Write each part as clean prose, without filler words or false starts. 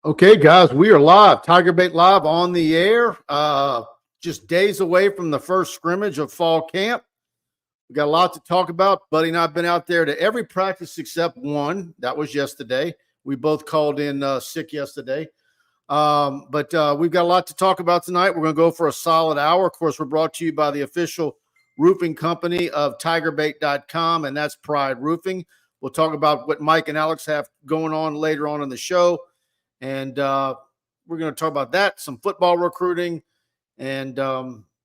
Okay, guys, we are live. TigerBait live on the air. Just days away from the first scrimmage of fall camp. We got a lot to talk about. Buddy and I have been out there to every practice except one. That was yesterday. We both called in sick yesterday. But we've got a lot to talk about tonight. We're going to go for a solid hour. Of course, we're brought to you by the official roofing company of TigerBait.com, and that's Pride Roofing. We'll talk about what Mike and Alex have going on later on in the show. And we're going to talk about that, some football recruiting, and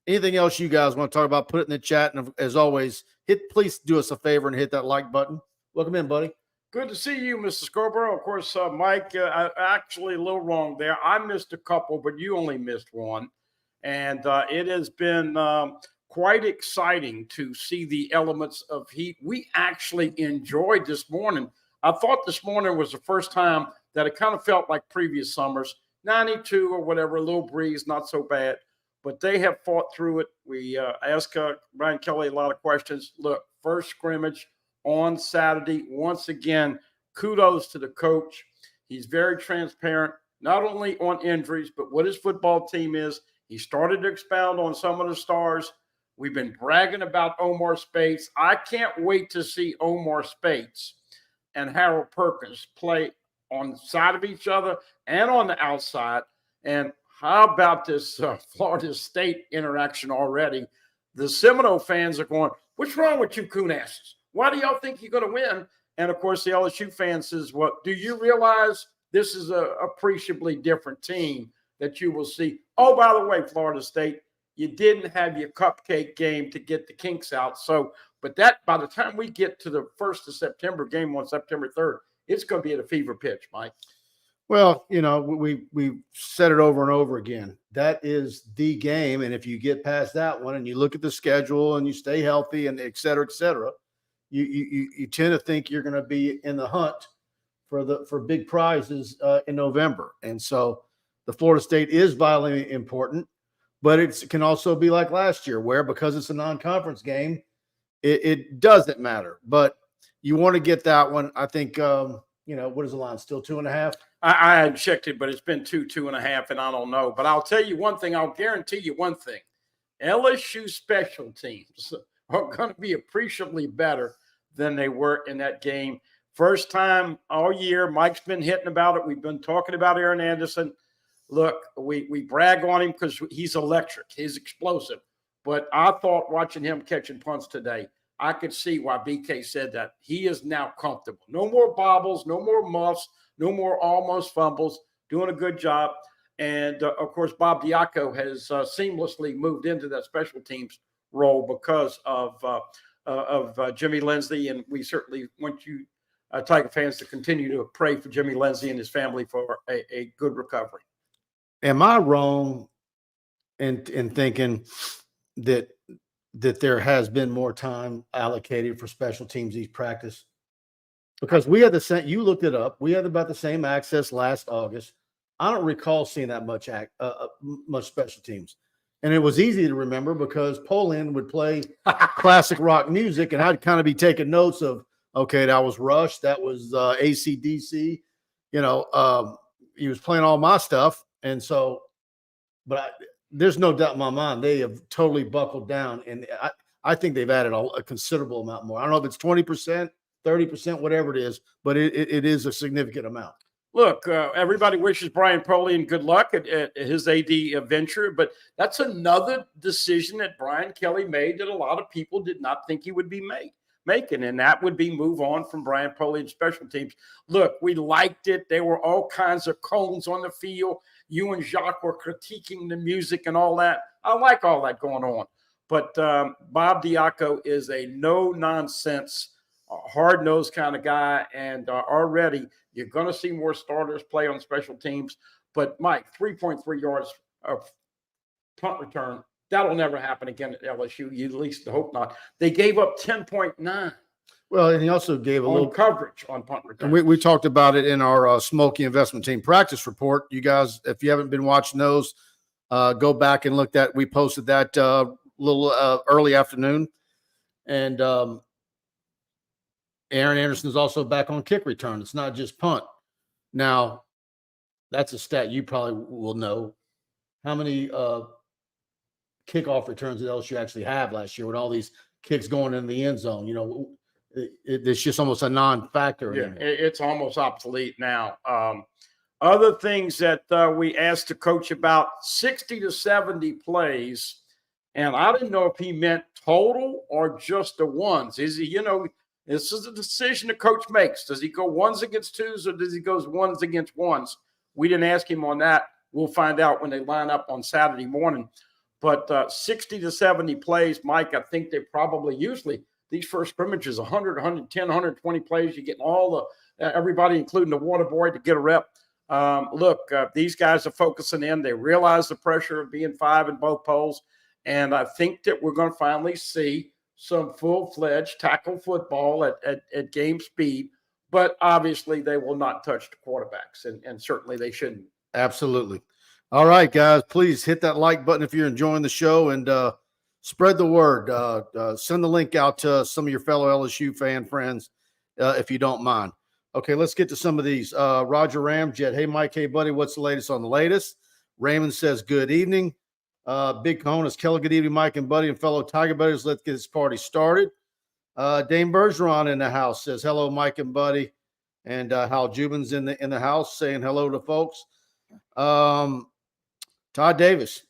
anything else you guys want to talk about, put it in the chat. And as always, please do us a favor and hit that like button. Welcome in, buddy. Good to see you, Mr. Scarborough. Of course, Mike, actually a little wrong there. I missed a couple, but you only missed one. And it has been quite exciting to see the elements of heat. We actually enjoyed this morning. I thought this morning was the first time that it kind of felt like previous summers, 92 or whatever, a little breeze, not so bad. But they have fought through it. We asked Brian Kelly a lot of questions. Look, first scrimmage on Saturday. Once again, kudos to the coach. He's very transparent, not only on injuries, but what his football team is. He started to expound on some of the stars. We've been bragging about Omar Speights. I can't wait to see Omar Speights and Harold Perkins play on the side of each other and on the outside. And how about this Florida State interaction already? The Seminole fans are going, what's wrong with you coon asses? Why do y'all think you're going to win? And, of course, the LSU fan says, well, do you realize this is a appreciably different team that you will see? Oh, by the way, Florida State, you didn't have your cupcake game to get the kinks out. So, but that by the time we get to the 1st of September game on September 3rd, it's going to be at a fever pitch, Mike. Well, you know, we said it over and over again. That is the game. And if you get past that one and you look at the schedule and you stay healthy and et cetera, you tend to think you're going to be in the hunt for big prizes in November. And so the Florida State is vitally important, but it can also be like last year where because it's a non-conference game, it doesn't matter. But you want to get that one. I think, what is the line? Still 2.5? I hadn't checked it, but it's been 2.5, and I don't know. But I'll tell you one thing. I'll guarantee you one thing. LSU special teams are going to be appreciably better than they were in that game. First time all year. Mike's been hitting about it. We've been talking about Aaron Anderson. Look, we brag on him because he's electric. He's explosive. But I thought watching him catching punts today, I could see why BK said that. He is now comfortable. No more bobbles, no more muffs, no more almost fumbles, doing a good job. And, of course, Bob Diaco has seamlessly moved into that special teams role because of Jimmy Lindsey. And we certainly want you Tiger fans to continue to pray for Jimmy Lindsey and his family for a good recovery. Am I wrong in thinking that there has been more time allocated for special teams each practice? Because we had the same, you looked it up, we had about the same access last August. I don't recall seeing that much special teams. And it was easy to remember because Poland would play classic rock music and I'd kind of be taking notes of, okay, that was Rush, that was AC/DC, he was playing all my stuff. And so, but there's no doubt in my mind they have totally buckled down, and I think they've added a considerable amount more. I don't know if it's 20%, 30%, whatever it is, but it is a significant amount. Look, everybody wishes Brian Polian good luck at his AD venture, but that's another decision that Brian Kelly made that a lot of people did not think he would be making, and that would be move on from Brian Polian special teams. Look, we liked it. There were all kinds of cones on the field. You and Jacques were critiquing the music and all that. I like all that going on. But Bob Diaco is a no-nonsense, hard-nosed kind of guy, and already you're going to see more starters play on special teams. But, Mike, 3.3 yards of punt return, that'll never happen again at LSU. You at least hope not. They gave up 10.9. Well, and he also gave a little coverage on punt return. We talked about it in our Smoky Investment Team practice report. You guys, if you haven't been watching those, go back and look at. We posted that little early afternoon, and Aaron Anderson is also back on kick return. It's not just punt. Now, that's a stat you probably will know. How many kickoff returns did LSU actually have last year with all these kicks going in the end zone? You know, it's just almost a non-factor Yeah, anymore. it's almost obsolete now. Other things that we asked the coach about, 60 to 70 plays. And I didn't know if he meant total or just the ones. Is he, this is a decision the coach makes. Does he go ones against twos or does he go ones against ones? We didn't ask him on that. We'll find out when they line up on Saturday morning. But 60 to 70 plays, Mike, I think they probably usually these first scrimmages, 100, 110, 120 plays. You're getting all the everybody, including the water boy, to get a rep. These guys are focusing in. They realize the pressure of being 5 in both polls. And I think that we're going to finally see some full-fledged tackle football at game speed. But obviously, they will not touch the quarterbacks, and certainly they shouldn't. Absolutely. All right, guys, please hit that like button if you're enjoying the show and spread the word. Send the link out to some of your fellow LSU fan friends if you don't mind. Okay, let's get to some of these. Roger Ramjet, hey, Mike, hey, buddy, what's the latest on the latest? Raymond says, good evening. Big Cojones, Kelly, good evening, Mike and Buddy and fellow Tiger Baiters. Let's get this party started. Dame Bergeron in the house says, hello, Mike and Buddy. And Hal Jubin's in the house saying hello to folks. Todd Davis,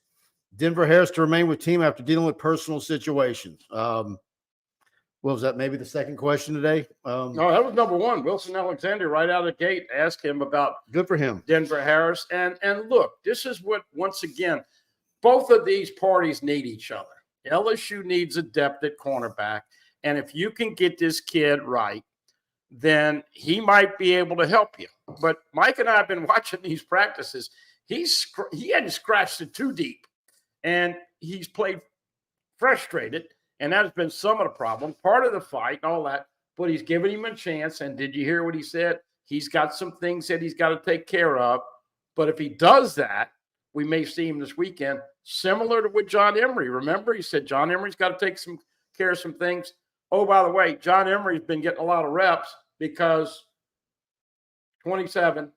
Denver Harris to remain with team after dealing with personal situations. What was that? Maybe the second question today? No, that was number one. Wilson Alexander right out of the gate asked him about good for him. Denver Harris. And look, this is what, once again, both of these parties need each other. LSU needs a depth at cornerback. And if you can get this kid right, then he might be able to help you. But Mike and I have been watching these practices. He hadn't scratched it too deep, and he's played frustrated, and that has been some of the problem, part of the fight and all that, but he's given him a chance, and did you hear what he said? He's got some things that he's got to take care of, but if he does that, we may see him this weekend, similar to with John Emery. Remember, he said John Emery's got to take care of some things. Oh, by the way, John Emery's been getting a lot of reps because 27,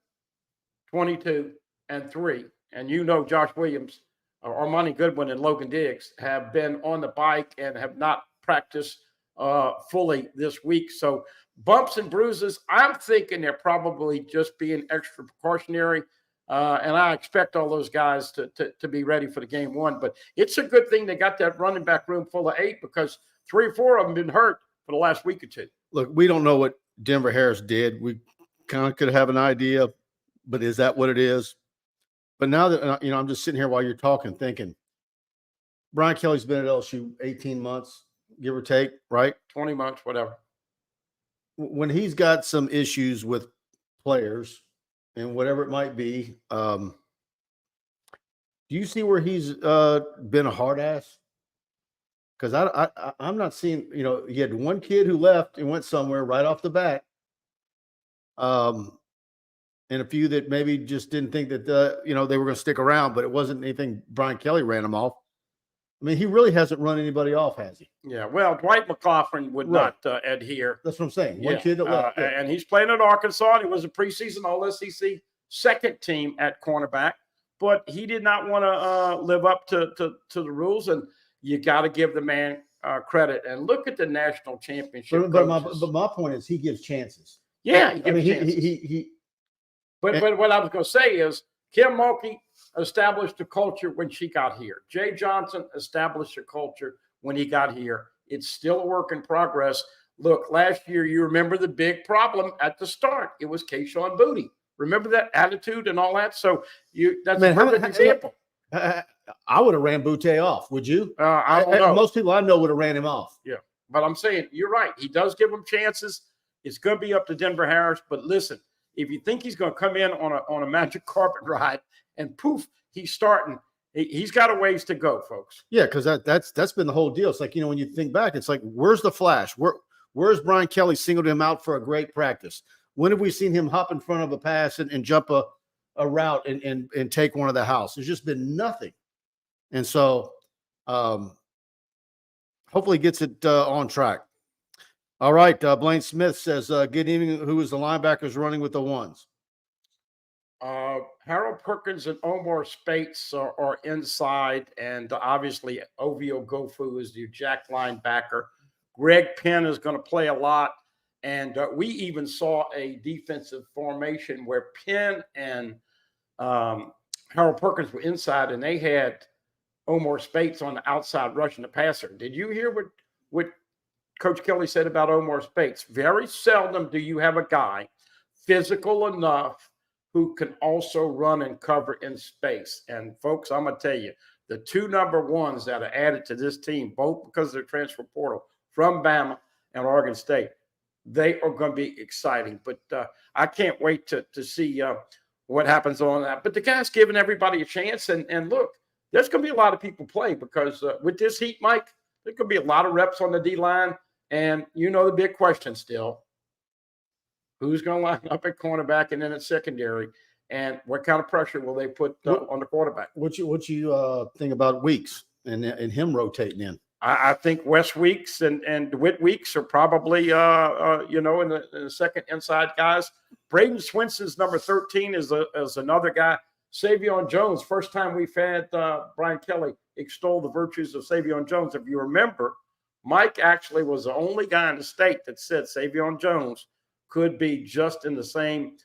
22, and 3. And Josh Williams, Armani Goodwin, and Logan Diggs have been on the bike and have not practiced fully this week. So bumps and bruises, I'm thinking they're probably just being extra precautionary. And I expect all those guys to be ready for the game one. But it's a good thing they got that running back room full of 8 because 3 or 4 of them been hurt for the last week or two. Look, we don't know what Denver Harris did. We kind of could have an idea, but is that what it is? But now that, I'm just sitting here while you're talking, thinking, Brian Kelly's been at LSU 18 months, give or take, right? 20 months, whatever. When he's got some issues with players and whatever it might be, do you see where he's been a hard ass? Because I'm not seeing, he had one kid who left and went somewhere right off the bat. And a few that maybe just didn't think that, they were going to stick around, but it wasn't anything Brian Kelly ran them off. I mean, he really hasn't run anybody off, has he? Yeah, well, Dwight McLaughlin would not adhere. That's what I'm saying. One kid that left. And he's playing at Arkansas. And he was a preseason All-SEC second team at cornerback, but he did not want to live up to the rules. And you got to give the man credit. And look at the national championship. But my point is he gives chances. Yeah, he gives chances. But what I was going to say is Kim Mulkey established a culture when she got here. Jay Johnson established a culture when he got here. It's still a work in progress. Look, last year, you remember the big problem at the start. It was Keyshawn Booty. Remember that attitude and all that? So that's a perfect example. I would have ran Boutte off. Would you? I don't know. Most people I know would have ran him off. Yeah, but I'm saying you're right. He does give them chances. It's going to be up to Denver Harris. But listen, if you think he's going to come in on a magic carpet ride and poof, he's starting, he's got a ways to go, folks. Yeah, because that's been the whole deal. It's like, when you think back, it's like, where's the flash? Where's Brian Kelly singled him out for a great practice? When have we seen him hop in front of a pass and jump a route and take one of the house? There's just been nothing. And so hopefully gets it on track. All right. Blaine Smith says, good evening. Who is the linebackers running with the ones? Harold Perkins and Omar Spates are inside, and obviously Ovio Gofu is the jack linebacker. Greg Penn is going to play a lot, and we even saw a defensive formation where Penn and Harold Perkins were inside, and they had Omar Spates on the outside rushing the passer. Did you hear what Coach Kelly said about Omar Spates? Very seldom do you have a guy physical enough who can also run and cover in space. And folks, I'm going to tell you, the two number ones that are added to this team, both because of their transfer portal from Bama and Oregon State, they are going to be exciting. But I can't wait to see what happens on that. But the guy's giving everybody a chance. And look, there's going to be a lot of people play because with this heat, Mike, there's going to be a lot of reps on the D-line. And you know the big question still, who's going to line up at cornerback and then at secondary, and what kind of pressure will they put on the quarterback? What you think about Weeks and him rotating in? I think Wes Weeks and DeWitt Weeks are probably in the second inside guys. Braden Swinson's number 13 is another guy. Savion Jones, first time we've had Brian Kelly extol the virtues of Savion Jones. If you remember, Mike actually was the only guy in the state that said Savion Jones could be just in the same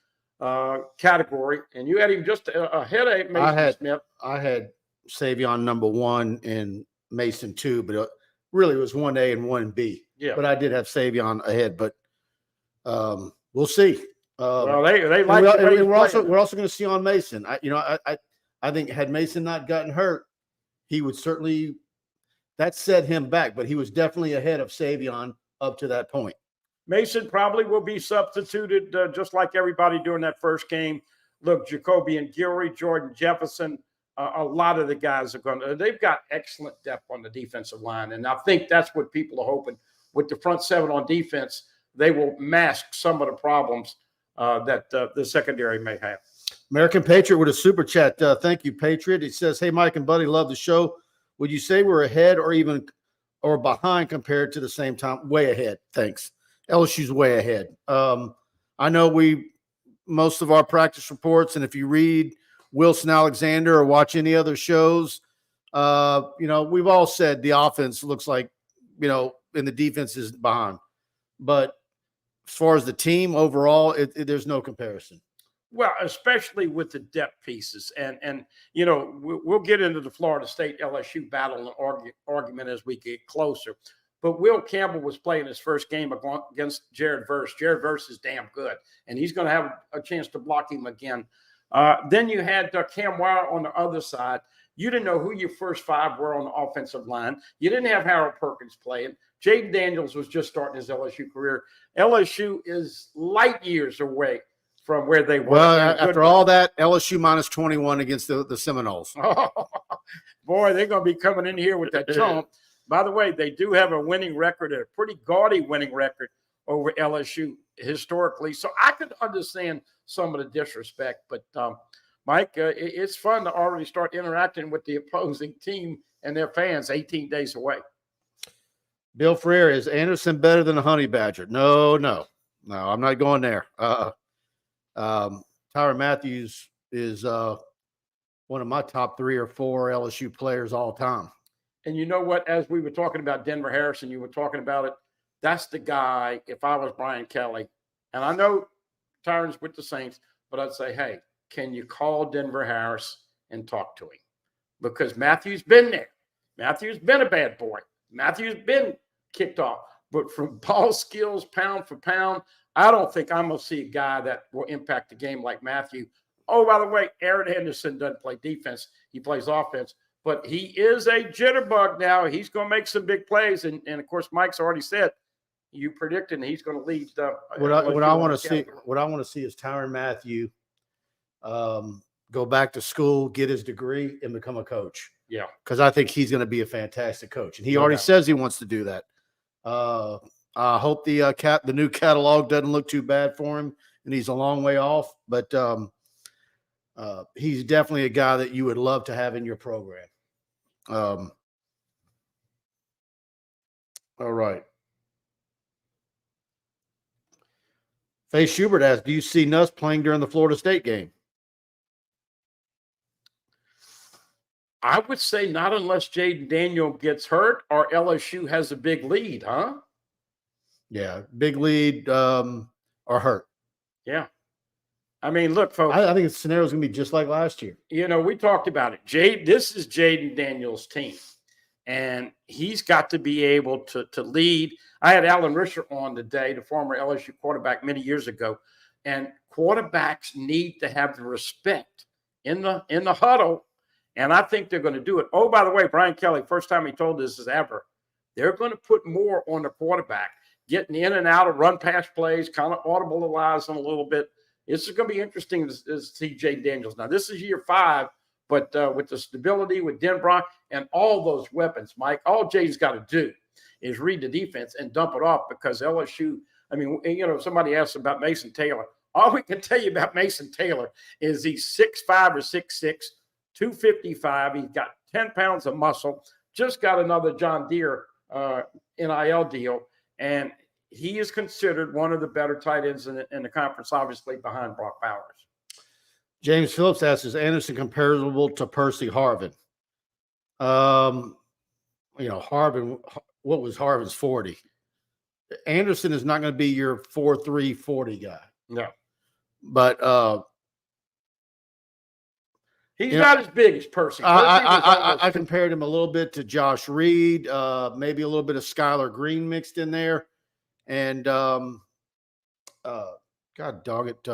category, and you had him just ahead of Mason Smith. I had Savion number 1 and Mason 2, but it really was 1A and 1B. Yeah, but I did have Savion ahead. But we'll see. Well, they like. We're also going to see on Mason. I think had Mason not gotten hurt, he would certainly. That set him back, but he was definitely ahead of Savion up to that point. Mason probably will be substituted just like everybody during that first game. Look, Jacoby and Gilry, Jordan Jefferson, a lot of the guys are they've got excellent depth on the defensive line. And I think that's what people are hoping with the front seven on defense. They will mask some of the problems that the secondary may have. American Patriot with a super chat. Thank you, Patriot. He says, "Hey, Mike and Buddy, love the show. Would you say we're ahead or behind compared to the same time?" Way ahead. Thanks. LSU's way ahead. I know most of our practice reports, and if you read Wilson Alexander or watch any other shows, we've all said the offense looks like, and the defense is behind. But as far as the team overall, there's no comparison. Well, especially with the depth pieces. And we'll get into the Florida State LSU battle and argument as we get closer. But Will Campbell was playing his first game against Jared Verse. Jared Verse is damn good, and he's going to have a chance to block him again. Then you had Cam Wire on the other side. You didn't know who your first 5 were on the offensive line. You didn't have Harold Perkins playing. Jaden Daniels was just starting his LSU career. LSU is light years away from where they were. Well, after all that, LSU minus 21 against the Seminoles. Oh, boy, they're going to be coming in here with that chomp. By the way, they do have a winning record, a pretty gaudy winning record over LSU historically. So I could understand some of the disrespect. But, Mike, it's fun to already start interacting with the opposing team and their fans 18 days away. Bill Freire, is Anderson better than a honey badger? No, I'm not going there. Tyrann Mathieu is one of my top 3 or 4 LSU players all time. And you know what? As we were talking about Denver Harrison, you were talking about it. That's the guy, if I was Brian Kelly, and I know Tyrann's with the Saints, but I'd say, hey, can you call Denver Harris and talk to him? Because Matthew's been there. Matthew's been a bad boy. Matthew's been kicked off. But from ball skills, pound for pound, I don't think I'm going to see a guy that will impact the game like Matthew. Oh, by the way, Aaron Henderson doesn't play defense. He plays offense. But he is a jitterbug now. He's going to make some big plays. And of course, Mike's already said, you predicting he's going to lead. What I want to see is Tyrann Mathieu go back to school, get his degree, and become a coach. Yeah. Because I think he's going to be a fantastic coach. And he already says he wants to do that. I hope the new catalog doesn't look too bad for him, and he's a long way off. But he's definitely a guy that you would love to have in your program. All right. Faye Schubert asks, do you see Nuss playing during the Florida State game? I would say not unless Jaden Daniel gets hurt or LSU has a big lead, huh? Yeah, big lead or hurt. Yeah. I mean, look, folks. I think the scenario is going to be just like last year. You know, we talked about it. This is Jaden Daniels' team, and he's got to be able to lead. I had Alan Risher on today, the former LSU quarterback many years ago, and quarterbacks need to have the respect in the huddle, and I think they're going to do it. Oh, by the way, Brian Kelly, first time he told this is ever, they're going to put more on the quarterback, getting in and out of run pass plays, kind of audibilizing a little bit. This is going to be interesting to see Jaden Daniels. Now, this is year 5, but with the stability, with Denbrock, and all those weapons, Mike, all Jaden's got to do is read the defense and dump it off because LSU, I mean, you know, somebody asked about Mason Taylor. All we can tell you about Mason Taylor is he's 6'5" or 6'6", 255. He's got 10 pounds of muscle, just got another John Deere NIL deal, and he is considered one of the better tight ends in the conference, obviously behind Brock Bowers. James Phillips asks, is Anderson comparable to Percy Harvin? You know, Harvin, what was Harvin's 40? Anderson is not going to be your 4.3 40 guy. No. But he's not as big as Percy. I compared him a little bit to Josh Reed, maybe a little bit of Skylar Green mixed in there. And God dog it,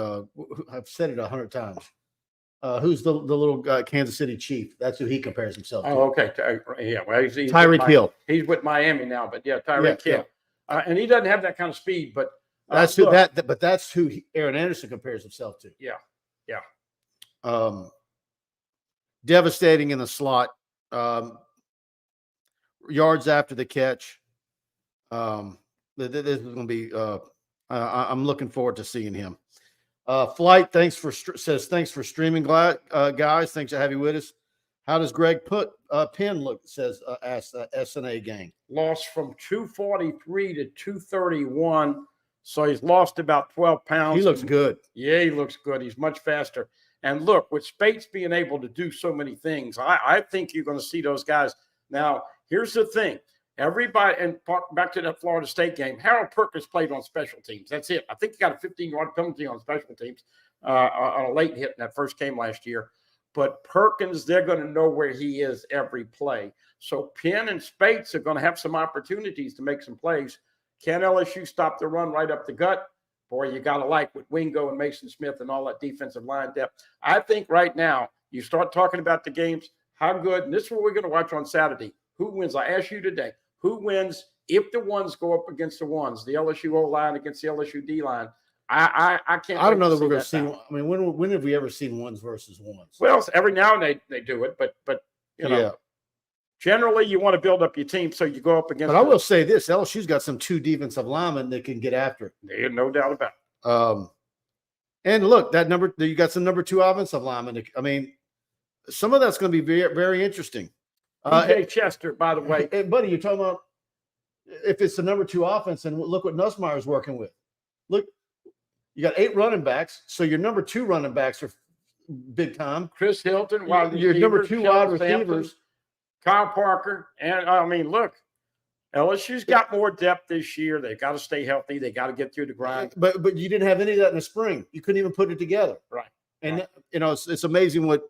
I've said it 100 times. Who's the little Kansas City Chief? That's who he compares himself to. Oh, okay. Yeah, well, he's Tyreek Hill. He's with Miami now, but yeah, Tyreek Hill. Yeah. And he doesn't have that kind of speed, but that's who Aaron Anderson compares himself to. Yeah, yeah. Devastating in the slot. Yards after the catch. This is going to be. I'm looking forward to seeing him. Flight, thanks for streaming, guys. Thanks for having you with us. How does Greg Penn look? Asks SNA gang. Lost from 243 to 231, so he's lost about 12 pounds. He looks good. Yeah, he looks good. He's much faster. And look, with Spates being able to do so many things, I think you're going to see those guys. Now, here's the thing. Everybody, and back to that Florida State game, Harold Perkins played on special teams. That's it. I think he got a 15-yard penalty on special teams on a late hit in that first game last year. But Perkins, they're going to know where he is every play. So Penn and Spates are going to have some opportunities to make some plays. Can LSU stop the run right up the gut? Boy, you got to like with Wingo and Mason Smith and all that defensive line depth. I think right now you start talking about the games, how good, and this is what we're going to watch on Saturday. Who wins? I asked you today. Who wins if the ones go up against the ones, the LSU O-line against the LSU D-line? I can't. I don't know that we're going to see. I mean, when have we ever seen ones versus ones? Well, every now and then they do it, but you know, generally you want to build up your team so you go up against. But I will say this: LSU's got some 2 defensive linemen that can get after it. There's no doubt about it. And look, you got some number 2 offensive linemen. I mean, some of that's going to be very, very interesting. DJ Chester, by the way. Hey, buddy, you're talking about if it's the number 2 offense, and look what Nussmeier's working with. Look, you got 8 running backs, so your number 2 running backs are big time. Chris Hilton, your number 2 wide receivers, Kyle Parker, and I mean, look, LSU's got more depth this year. They've got to stay healthy. They got to get through the grind. But you didn't have any of that in the spring. You couldn't even put it together, right? And you know, it's amazing what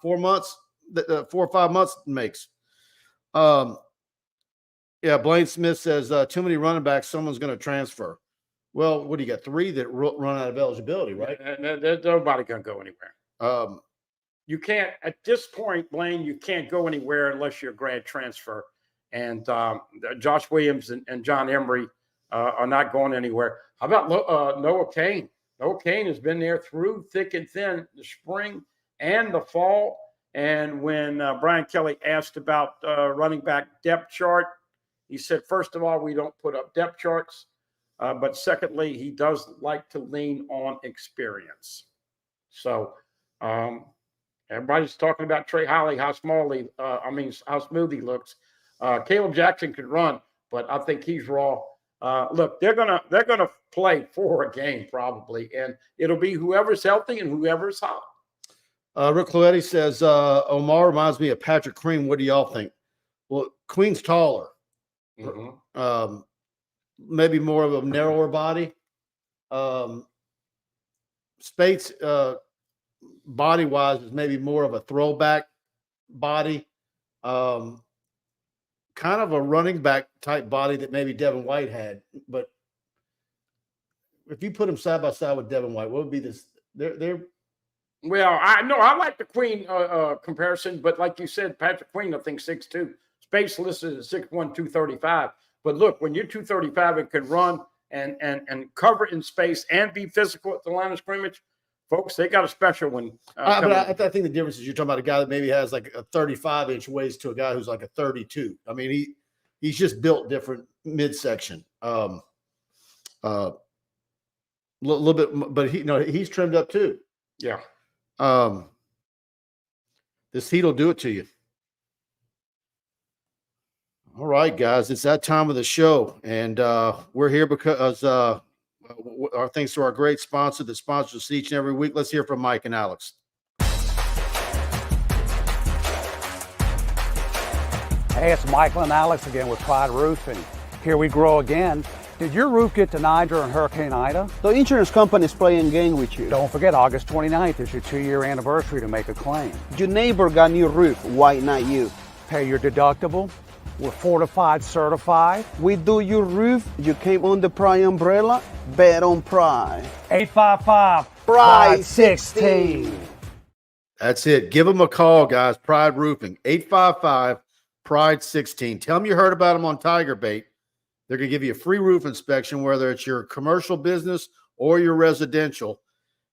4 months. 4 or 5 months makes. Yeah, Blaine Smith says too many running backs. Someone's going to transfer. Well, what do you got? 3 that run out of eligibility, right? There's nobody going to go anywhere. You can't at this point, Blaine. You can't go anywhere unless you're a grad transfer. And Josh Williams and John Emery are not going anywhere. How about Noah Kane? Noah Kane has been there through thick and thin, the spring and the fall. And when Brian Kelly asked about running back depth chart, he said, first of all, we don't put up depth charts. But secondly, he does like to lean on experience. So everybody's talking about Trey Holly, how smooth he looks. Caleb Jackson can run, but I think he's raw. Look, they're gonna play for a game probably, and it'll be whoever's healthy and whoever's hot. Rick Loetti says, Omar reminds me of Patrick Queen. What do y'all think? Well, Queen's taller. Mm-hmm. Maybe more of a narrower body. Spates, body-wise, is maybe more of a throwback body. Kind of a running back type body that maybe Devin White had. But if you put him side by side with Devin White, what would be this? Well, I know I like the Queen comparison, but like you said, Patrick Queen, I think 6'2". Space listed at 6'1", 235. But look, when you're 235 and can run and cover in space and be physical at the line of scrimmage, folks, they got a special one. But I think the difference is you're talking about a guy that maybe has like a 35-inch waist to a guy who's like a 32. I mean, he's just built different midsection. A little bit, but he's trimmed up too. Yeah. This heat will do it to you. All right, guys, it's that time of the show, and we're here because our thanks to our great sponsor that sponsors us each and every week. Let's hear from Mike and Alex. Hey, it's Michael and Alex again with Pride Roofing. Here we grow again. Did your roof get to Niger and Hurricane Ida? The insurance company is playing game with you. Don't forget, August 29th is your 2-year anniversary to make a claim. Your neighbor got new roof. Why not you? Pay your deductible. We're fortified, certified. We do your roof. You came on the Pride umbrella. Bet on Pride. 855 Pride 16. That's it. Give them a call, guys. Pride Roofing, 855 Pride 16. Tell them you heard about them on TigerBait. They're going to give you a free roof inspection, whether it's your commercial business or your residential.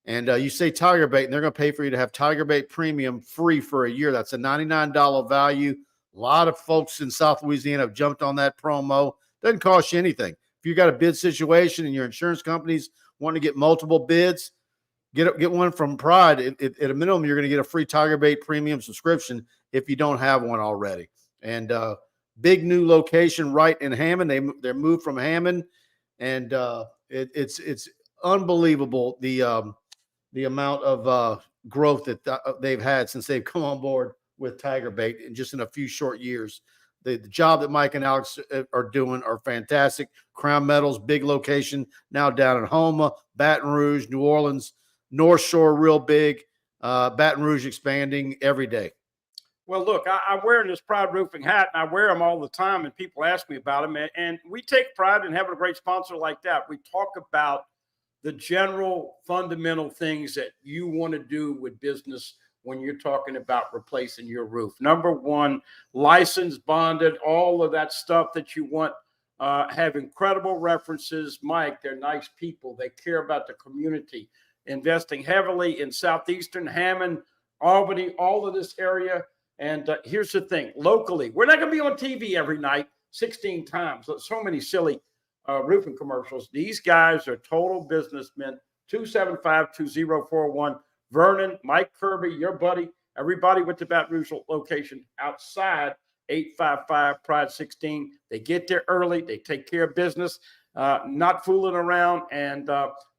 And you say TigerBait, and they're going to pay for you to have TigerBait Premium free for a year. That's a $99 value. A lot of folks in South Louisiana have jumped on that promo. Doesn't cost you anything. If you got a bid situation and your insurance companies want to get multiple bids, get one from Pride. At a minimum, you're going to get a free TigerBait Premium subscription if you don't have one already. And big new location right in Hammond. They're moved from Hammond, and it's unbelievable the amount of growth that they've had since they've come on board with TigerBait in just in a few short years. The job that Mike and Alex are doing are fantastic. Crown Metals, big location now down in Houma, Baton Rouge, New Orleans, North Shore, real big. Baton Rouge expanding every day. Well, look, I'm wearing this Pride Roofing hat, and I wear them all the time, and people ask me about them. And we take pride in having a great sponsor like that. We talk about the general fundamental things that you want to do with business when you're talking about replacing your roof. Number one, licensed, bonded, all of that stuff that you want. Have incredible references. Mike, they're nice people. They care about the community. Investing heavily in Southeastern, Hammond, Albany, all of this area. And here's the thing, locally, we're not going to be on TV every night 16 times. So many silly roofing commercials. These guys are total businessmen. 275-2041. Vernon, Mike Kirby, your buddy, everybody with the Baton Rouge location outside 855 Pride 16. They get there early. They take care of business, not fooling around. And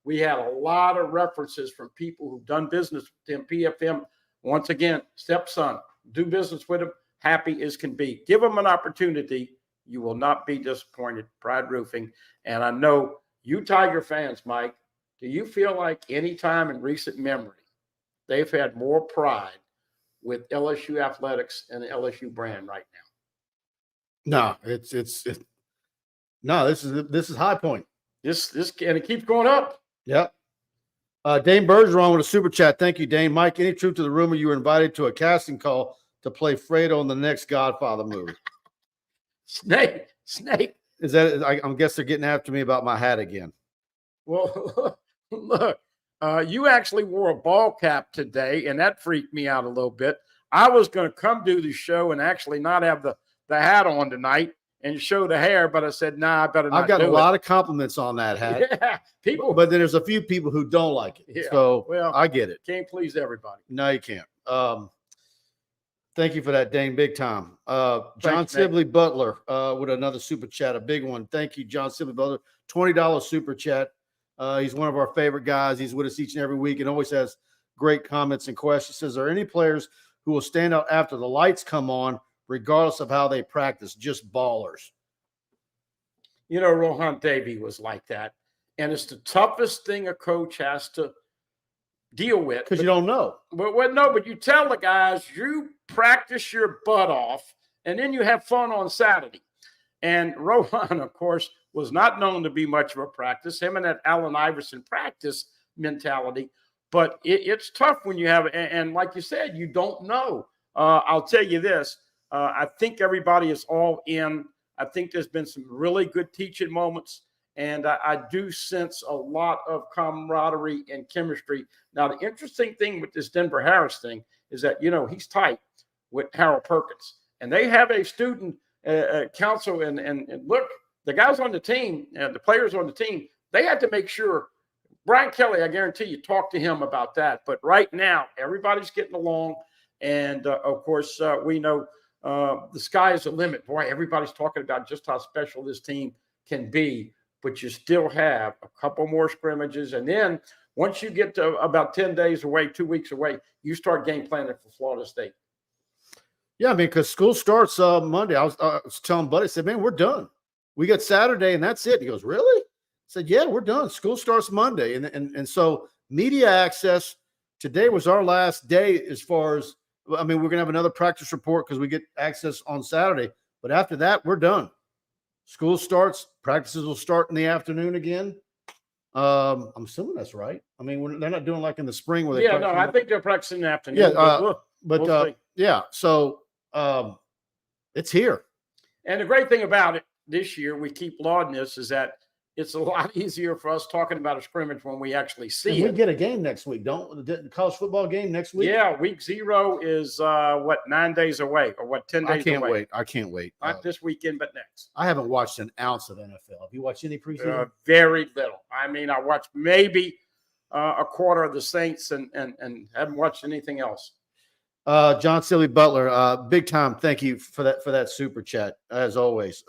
we had a lot of references from people who've done business with them. PFM, once again, stepson. Do business with them, happy as can be. Give them an opportunity. You will not be disappointed. Pride Roofing. And I know you Tiger fans, Mike, do you feel like any time in recent memory they've had more pride with LSU athletics and the LSU brand right No, now? this is high point. This and it keeps going up. Yep. Dane Bergeron with a super chat. Thank you, Dane. Mike, any truth to the rumor you were invited to a casting call to play Fredo in the next Godfather movie? Snake. Is that? I guess they're getting after me about my hat again. Well, look, you actually wore a ball cap today, and that freaked me out a little bit. I was going to come do the show and actually not have the hat on tonight and show the hair, but I said, nah, I better not. I've got a lot of compliments on that hat. Yeah, people, but then there's a few people who don't like it. Yeah, so well, I get it. Can't please everybody. No, you can't. Thank you for that, Dane. Big time. John Sibley Butler with another super chat, a big one. Thank you, John Sibley Butler. $20 super chat. He's one of our favorite guys. He's with us each and every week and always has great comments and questions. Says, are any players who will stand out after the lights come on, regardless of how they practice? Just ballers. You know, Rohan Davey was like that. And it's the toughest thing a coach has to deal with. Because you don't know. But you tell the guys, you practice your butt off, and then you have fun on Saturday. And Rohan, of course, was not known to be much of a practice. Him and that Allen Iverson practice mentality. But it's tough when you have, and like you said, you don't know. I'll tell you this. I think everybody is all in. I think there's been some really good teaching moments. And I do sense a lot of camaraderie and chemistry. Now, the interesting thing with this Denver Harris thing is that, you know, he's tight with Harold Perkins. And they have a student council. And look, the guys on the team, the players on the team, they had to make sure. Brian Kelly, I guarantee you, talk to him about that. But right now, everybody's getting along. And, of course, we know the sky is the limit. Boy, everybody's talking about just how special this team can be. But you still have a couple more scrimmages. And then once you get to about 10 days away, 2 weeks away, you start game planning for Florida State. Yeah, I mean, because school starts Monday. I was telling Buddy, I said, man, we're done. We got Saturday, and that's it. He goes, really? I said, yeah, we're done. School starts Monday. And so media access, today was our last day as far as, I mean, we're going to have another practice report because we get access on Saturday. But after that, we're done. School starts. Practices will start in the afternoon again. I'm assuming that's right. I mean, they're not doing like in the spring where they. Yeah, no, I think they're practicing in the afternoon. Yeah, but we'll yeah. So it's here. And the great thing about it this year, we keep lauding this, is that it's a lot easier for us talking about a scrimmage when we actually see it. We get a game next week, don't the college football game next week? Yeah, week 0 is 9 days away, or 10 days away. I can't wait. Not this weekend, but next. I haven't watched an ounce of NFL. Have you watched any preseason? Very little. I mean, I watched maybe a quarter of the Saints and haven't watched anything else. John Silly Butler, big time. Thank you for that super chat, as always.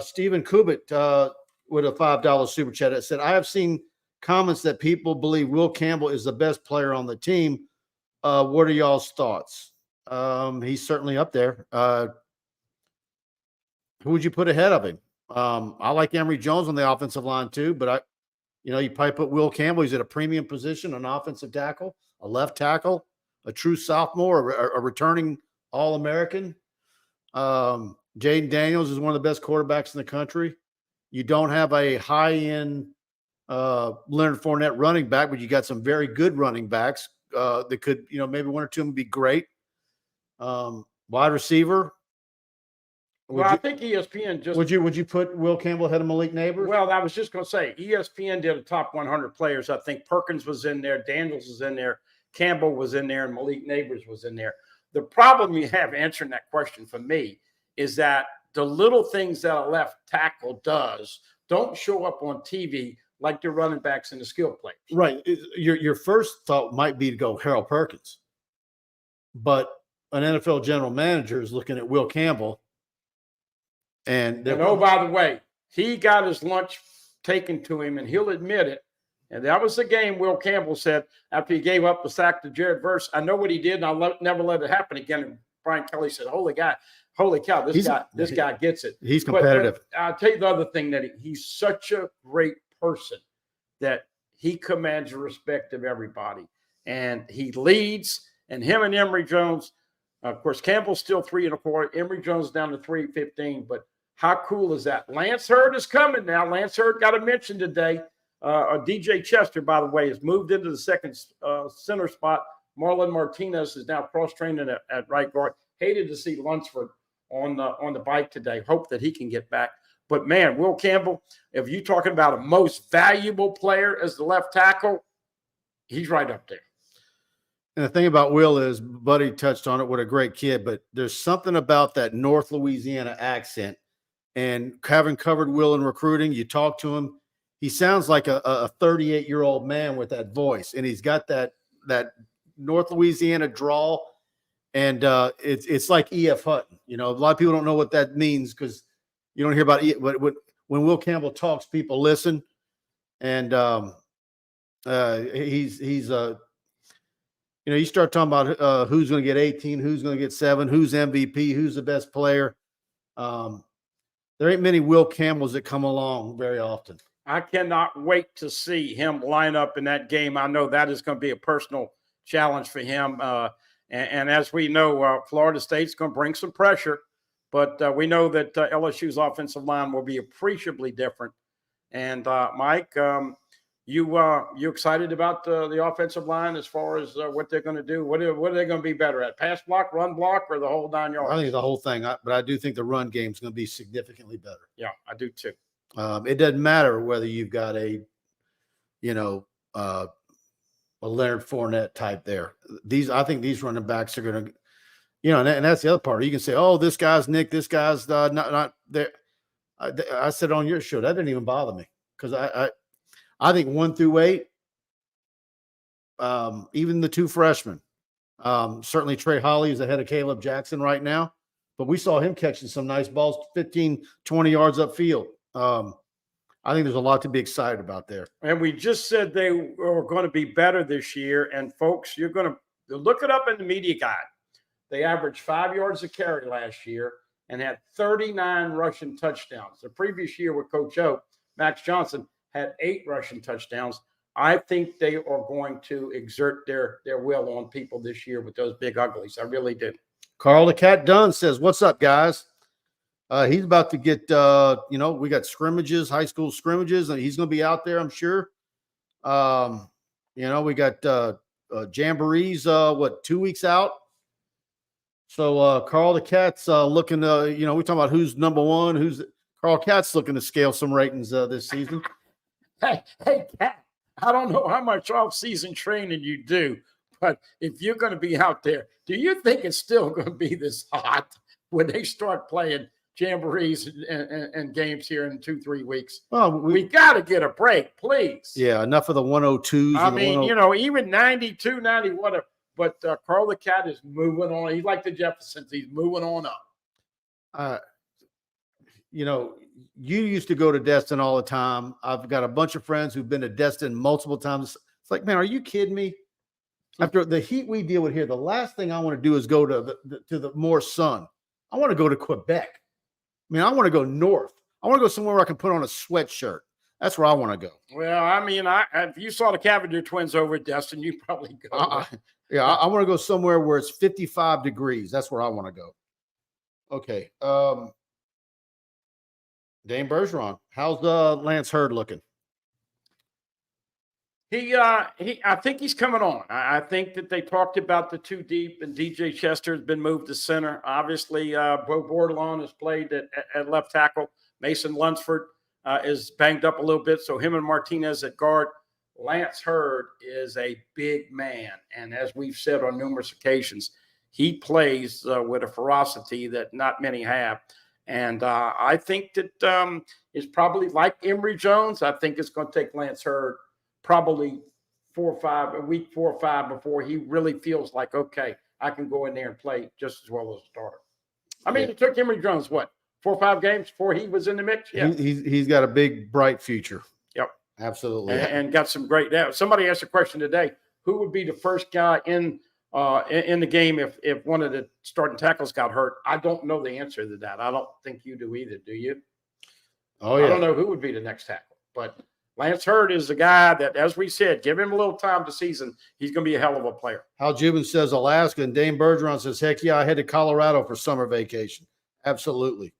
Stephen Kubit with a $5 super chat that said, I have seen comments that people believe Will Campbell is the best player on the team. What are y'all's thoughts? He's certainly up there. Who would you put ahead of him? I like Emory Jones on the offensive line too, but you probably put Will Campbell. He's at a premium position, an offensive tackle, a left tackle, a true sophomore, a returning All-American. Jaden Daniels is one of the best quarterbacks in the country. You don't have a high-end Leonard Fournette running back, but you got some very good running backs that could, maybe one or two of them be great. Wide receiver. I think ESPN just. Would you put Will Campbell ahead of Malik Neighbors? Well, I was just going to say ESPN did a top 100 players. I think Perkins was in there, Daniels was in there, Campbell was in there, and Malik Neighbors was in there. The problem you have answering that question for me is that the little things that a left tackle does don't show up on TV like the running backs and the skill players. Right. Your first thought might be to go Harold Perkins, but an NFL general manager is looking at Will Campbell. And oh, by the way, he got his lunch taken to him, and he'll admit it. And that was the game Will Campbell said after he gave up the sack to Jared Verse. I know what he did, and I'll never let it happen again. And Brian Kelly said, holy cow, this guy gets it. He's competitive. But I'll tell you the other thing, that he's such a great person that he commands the respect of everybody. And he leads, and him and Emory Jones, of course, Campbell's still 3 1/4. Emory Jones down to 3.15. But how cool is that? Lance Hurd is coming now. Lance Hurd got a mention today. DJ Chester, by the way, has moved into the second center spot. Marlon Martinez is now cross-training at right guard. Hated to see Lunsford on the bike today. Hope that he can get back. But, man, Will Campbell, if you're talking about a most valuable player as the left tackle, he's right up there. And the thing about Will is, Buddy touched on it, what a great kid, but there's something about that North Louisiana accent. And having covered Will in recruiting, you talk to him, he sounds like a 38-year-old man with that voice. And he's got that North Louisiana drawl. And it's like E.F. Hutton. A lot of people don't know what that means because you don't hear about it. But when Will Campbell talks, people listen. And You start talking about who's going to get 18, who's going to get 7, who's MVP, who's the best player. There ain't many Will Campbells that come along very often. I cannot wait to see him line up in that game. I know that is going to be a personal challenge for him. And as we know, Florida State's going to bring some pressure, but we know that LSU's offensive line will be appreciably different. And Mike, you excited about the offensive line as far as what they're going to do? What are they going to be better at? Pass block, run block, or the whole 9 yards? I think the whole thing, but I do think the run game is going to be significantly better. Yeah, I do too. It doesn't matter whether you've got a Leonard Fournette type there. I think these running backs are going to, and that's the other part. You can say, oh, this guy's Nick, this guy's not there. I said on your show, that didn't even bother me because I think 1 through 8, even the 2 freshmen, certainly Trey Holly is ahead of Caleb Jackson right now, but we saw him catching some nice balls, 15, 20 yards upfield. I think there's a lot to be excited about there. And we just said they were going to be better this year. And folks, you're going to look it up in the media guide. They averaged 5 yards a carry last year and had 39 rushing touchdowns. The previous year with Coach O, Max Johnson, had 8 rushing touchdowns. I think they are going to exert their will on people this year with those big uglies. I really do. Carl the Cat Dunn says, what's up, guys? He's about to get, we got scrimmages, high school scrimmages, and he's going to be out there, I'm sure. We got jamborees, 2 weeks out? So Carl the Cat's looking to, we're talking about who's number 1, Carl Cat's looking to scale some ratings this season. Hey, Cat, I don't know how much off-season training you do, but if you're going to be out there, do you think it's still going to be this hot when they start playing jamborees and games here in 2-3 weeks? Well, we got to get a break, please. Yeah, enough of the 102s. I mean, even 92, 90, whatever. But Carl the Cat is moving on. He's like the Jeffersons. He's moving on up. You used to go to Destin all the time. I've got a bunch of friends who've been to Destin multiple times. It's like, man, are you kidding me? After the heat we deal with here, the last thing I want to do is go to the more sun. I want to go to Quebec. I mean, I want to go north. I want to go somewhere where I can put on a sweatshirt. That's where I want to go. Well, I mean, if you saw the Cavalier twins over at Destin, you'd probably go. I want to go somewhere where it's 55 degrees. That's where I want to go. Okay. Dane Bergeron, how's Lance Hurd looking? I think he's coming on. I think that they talked about the 2 deep, and DJ Chester has been moved to center. Obviously, Bo Bordelon has played at left tackle. Mason Lunsford is banged up a little bit, so him and Martinez at guard. Lance Hurd is a big man, and as we've said on numerous occasions, he plays with a ferocity that not many have. And I think that it's probably like Emory Jones. I think it's going to take Lance Hurd probably week 4 or 5 before he really feels like, okay, I can go in there and play just as well as a starter. I mean, it took Emory Jones, 4 or 5 games before he was in the mix? Yeah. He's got a big, bright future. Yep. Absolutely. And got some great – somebody asked a question today, who would be the first guy in the game if one of the starting tackles got hurt? I don't know the answer to that. I don't think you do either, do you? Oh, yeah. I don't know who would be the next tackle, but Lance Hurd is the guy that, as we said, give him a little time to season. He's going to be a hell of a player. Hal Jubin says Alaska, and Dane Bergeron says, heck yeah, I head to Colorado for summer vacation. Absolutely.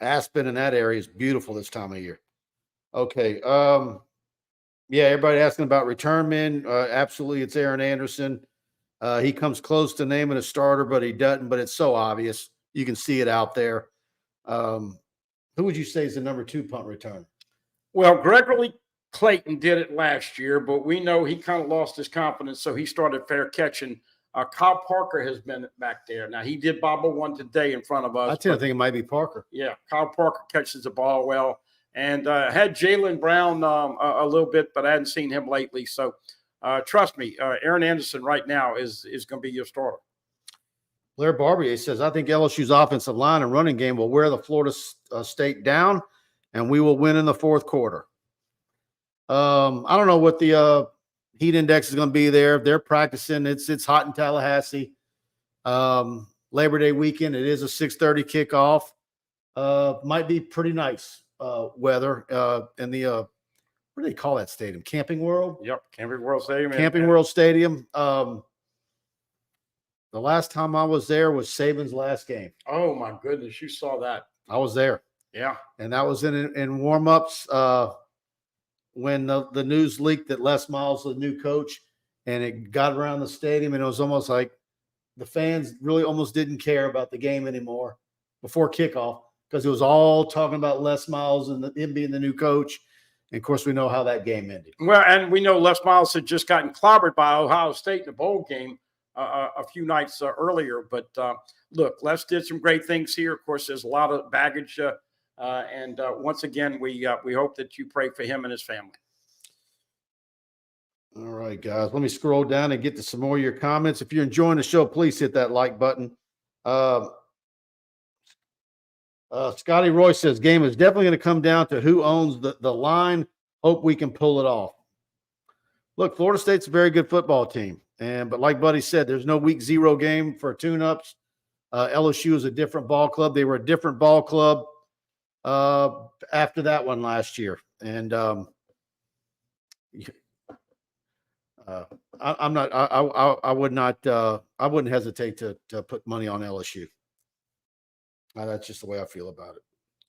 Aspen in that area is beautiful this time of year. Okay. Yeah, everybody asking about return men. Absolutely, it's Aaron Anderson. He comes close to naming a starter, but he doesn't. But it's so obvious. You can see it out there. Who would you say is the number 2 punt returner? Well, Gregory Clayton did it last year, but we know he kind of lost his confidence, so he started fair catching. Kyle Parker has been back there. Now, he did bobble one today in front of us. I tend to think it might be Parker. Yeah, Kyle Parker catches the ball well. And had Jalen Brown a little bit, but I hadn't seen him lately. So trust me, Aaron Anderson right now is going to be your starter. Blair Barbier says, I think LSU's offensive line and running game will wear the Florida State down, and we will win in the 4th quarter. I don't know what the heat index is going to be there. They're practicing. It's hot in Tallahassee. Labor Day weekend. It is a 6:30 kickoff. Might be pretty nice weather in the what do they call that stadium? Camping World. Yep, Camping World Stadium. Camping World Stadium. The last time I was there was Saban's last game. Oh my goodness, you saw that. I was there. Yeah. And that was in warm-ups when the news leaked that Les Miles was the new coach, and it got around the stadium, and it was almost like the fans really almost didn't care about the game anymore before kickoff because it was all talking about Les Miles and him being the new coach. And, of course, we know how that game ended. Well, and we know Les Miles had just gotten clobbered by Ohio State in a bowl game a few nights earlier. But, look, Les did some great things here. Of course, there's a lot of baggage. And once again, we hope that you pray for him and his family. All right, guys. Let me scroll down and get to some more of your comments. If you're enjoying the show, please hit that like button. Scotty Roy says, game is definitely going to come down to who owns the line. Hope we can pull it off. Look, Florida State's a very good football team. But like Buddy said, there's no week 0 game for tune-ups. LSU is a different ball club. They were a different ball club after that one last year. And I wouldn't hesitate to put money on LSU. That's just the way I feel about it.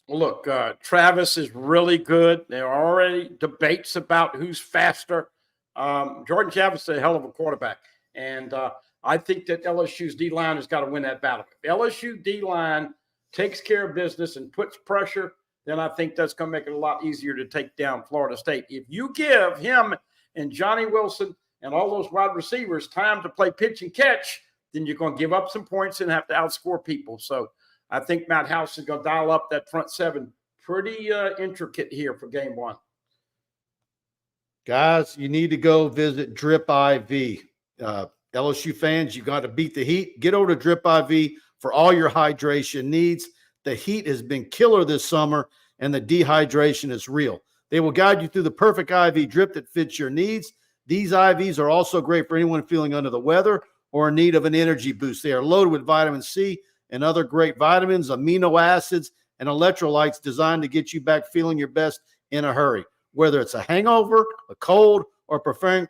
Well, look, Travis is really good. There are already debates about who's faster. Jordan Travis is a hell of a quarterback. And I think that LSU's D-line has got to win that battle. If LSU D-line takes care of business and puts pressure, then I think that's going to make it a lot easier to take down Florida State. If you give him and Johnny Wilson and all those wide receivers time to play pitch and catch, then you're going to give up some points and have to outscore people. So I think Matt House is going to dial up that front seven pretty intricate here for game 1. Guys, you need to go visit Drip IV. LSU fans, you got to beat the heat. Get over to Drip IV for all your hydration needs. The heat has been killer this summer, and the dehydration is real. They will guide you through the perfect IV drip that fits your needs. These IVs are also great for anyone feeling under the weather or in need of an energy boost. They are loaded with vitamin C and other great vitamins, amino acids, and electrolytes designed to get you back feeling your best in a hurry. Whether it's a hangover, a cold, or preparing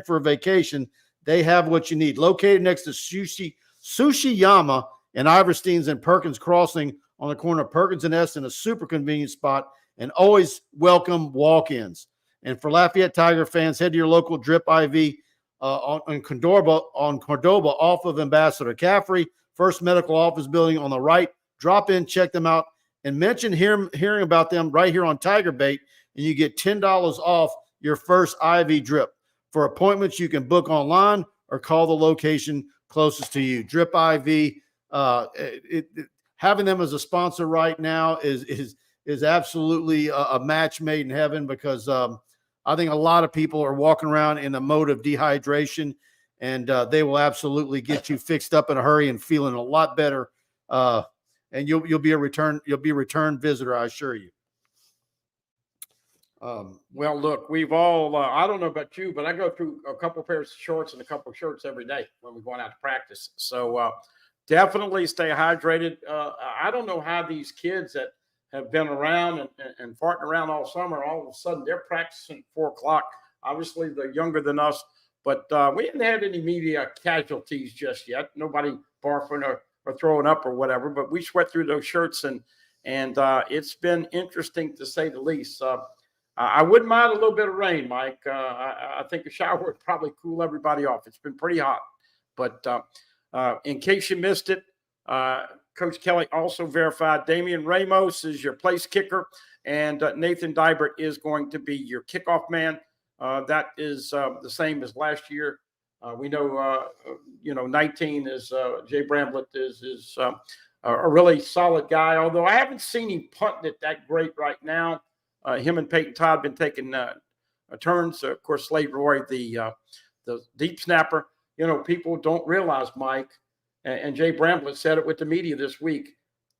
for a vacation, they have what you need. Located next to Sushi Yama and Iverstein's and Perkins Crossing on the corner of Perkins and Eston, a super convenient spot, and always welcome walk-ins. And for Lafayette Tiger fans, head to your local Drip IV on Cordoba off of Ambassador Caffrey, First Medical Office Building on the right. Drop in, check them out, and mention hearing about them right here on TigerBait, and you get $10 off your first IV drip. For appointments, you can book online or call the location closest to you. Drip IV, having them as a sponsor right now is absolutely a match made in heaven, because I think a lot of people are walking around in a mode of dehydration, and they will absolutely get you fixed up in a hurry and feeling a lot better. And you'll be a return visitor, I assure you. Well, look, we've all, I don't know about you, but I go through a couple of pairs of shorts and a couple of shirts every day when we're going out to practice. So definitely stay hydrated. I don't know how these kids that have been around and farting around all summer, all of a sudden they're practicing at 4 o'clock. Obviously, they're younger than us, but we haven't had any media casualties just yet. Nobody barfing or throwing up or whatever, but we sweat through those shirts, and it's been interesting to say the least. I wouldn't mind a little bit of rain, Mike. I think a shower would probably cool everybody off. It's been pretty hot. But in case you missed it, Coach Kelly also verified Damian Ramos is your place kicker, and Nathan Dybert is going to be your kickoff man. That is the same as last year. We know, 19 is Jay Bramblett is a really solid guy, although I haven't seen him punting it that great right now. Him and Peyton Todd been taking turns. Of course, Slade Roy, the deep snapper. People don't realize, Mike, and Jay Bramblett said it with the media this week,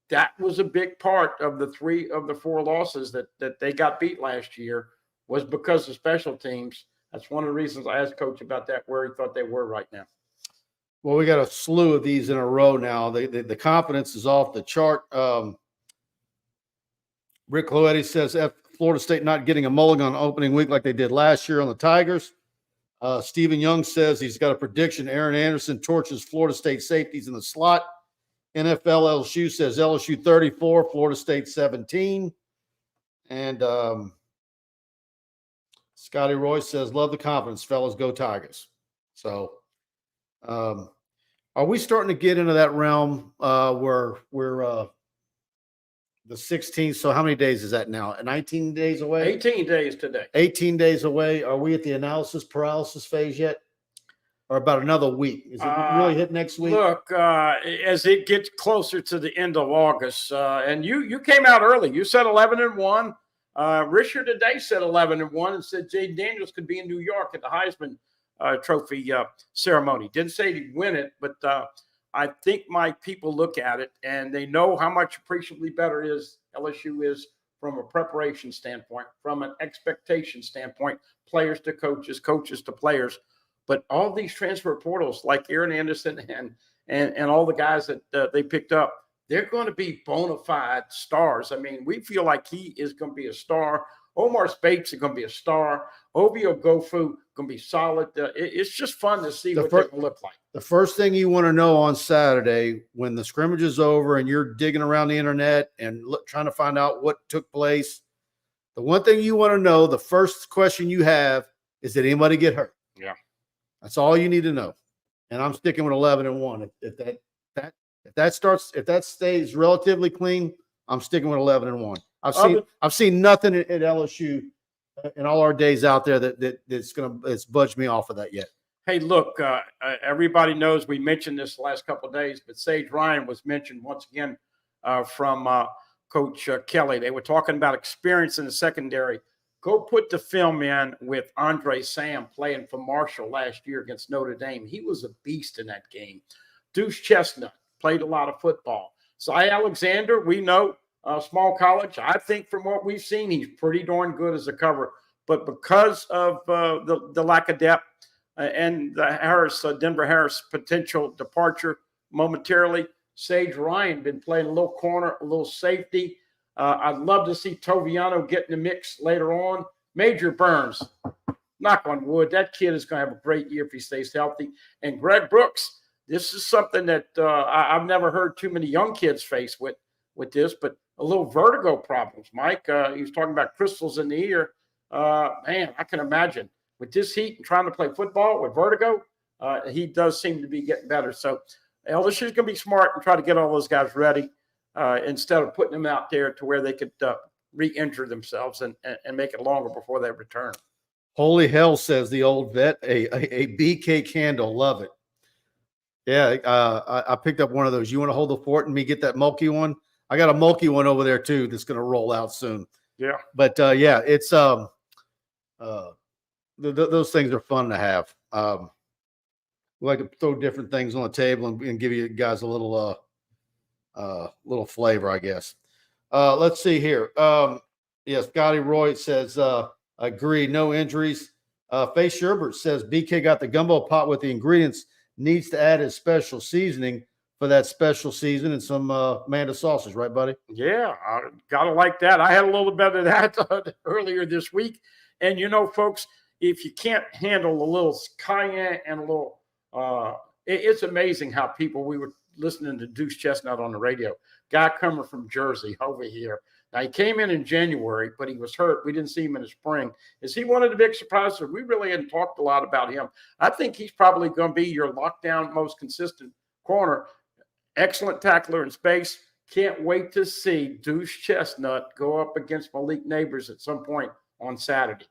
that was a big part of the 3 of the 4 losses that they got beat last year, was because of special teams. That's one of the reasons I asked Coach about that, where he thought they were right now. Well, we got a slew of these in a row now. The confidence is off the chart. Rick Loetti says Florida State not getting a mulligan on opening week like they did last year on the Tigers. Stephen Young says he's got a prediction. Aaron Anderson torches Florida State safeties in the slot. NFL LSU says LSU 34, Florida State 17. And Scotty Royce says, love the confidence, fellas, go Tigers. So are we starting to get into that realm where we're the 16th? So how many days is that now? 19 days away? 18 days today. 18 days away. Are we at the analysis paralysis phase yet? Or about another week? Is it really hit next week? Look, as it gets closer to the end of August, and you came out early. You said 11-1. Richard today said 11-1 and said Jay Daniels could be in New York at the Heisman Trophy ceremony. Didn't say he'd win it, but I think my people look at it and they know how much appreciably better LSU is from a preparation standpoint, from an expectation standpoint, players to coaches, coaches to players. But all these transfer portals like Aaron Anderson and all the guys that they picked up, they're going to be bona fide stars. I mean, we feel like he is going to be a star. Omar Spates is going to be a star. Ovio Gofu going to be solid. It's just fun to see what they're going to look like. The first thing you want to know on Saturday when the scrimmage is over and you're digging around the internet and trying to find out what took place, the one thing you want to know, the first question you have is, did anybody get hurt? Yeah. That's all you need to know. And I'm sticking with 11-1. If that stays relatively clean, I'm sticking with 11-1. I've seen nothing at LSU in all our days out there that's budged me off of that yet. Hey, look, everybody knows we mentioned this the last couple of days, but Sage Ryan was mentioned once again from Coach Kelly. They were talking about experience in the secondary. Go put the film in with Andre Sam playing for Marshall last year against Notre Dame. He was a beast in that game. Deuce Chestnut played a lot of football. Cy Alexander, we know, small college. I think from what we've seen, he's pretty darn good as a cover. But because of the lack of depth and the Denver Harris potential departure momentarily, Sage Ryan been playing a little corner, a little safety. I'd love to see Toviano get in the mix later on. Major Burns, knock on wood, that kid is going to have a great year if he stays healthy. And Greg Brooks, this is something that I've never heard too many young kids face with this, but a little vertigo problems. Mike, he was talking about crystals in the ear. Man, I can imagine with this heat and trying to play football with vertigo, he does seem to be getting better. So LSU is going to be smart and try to get all those guys ready instead of putting them out there to where they could re-injure themselves and make it longer before they return. Holy hell, says the old vet, a BK candle. Love it. Yeah, I picked up one of those. You want to hold the fort and me get that mulky one? I got a mulky one over there too that's going to roll out soon. Yeah. But yeah, it's those things are fun to have. We like to throw different things on the table and give you guys a little flavor, I guess. Let's see here. Yes, Scotty Roy says agree, no injuries. Faye Sherbert says BK got the gumbo pot with the ingredients. Needs to add his special seasoning for that special season and some Manda sausage, right, buddy? Yeah, I gotta like that. I had a little bit of that earlier this week. And you know, folks, if you can't handle a little cayenne and a little, it's amazing how we were listening to Deuce Chestnut on the radio. Guy coming from Jersey over here. Now, he came in January, but he was hurt. We didn't see him in the spring. Is he one of the big surprises? We really hadn't talked a lot about him. I think he's probably going to be your lockdown, most consistent corner. Excellent tackler in space. Can't wait to see Deuce Chestnut go up against Malik Neighbors at some point on Saturday.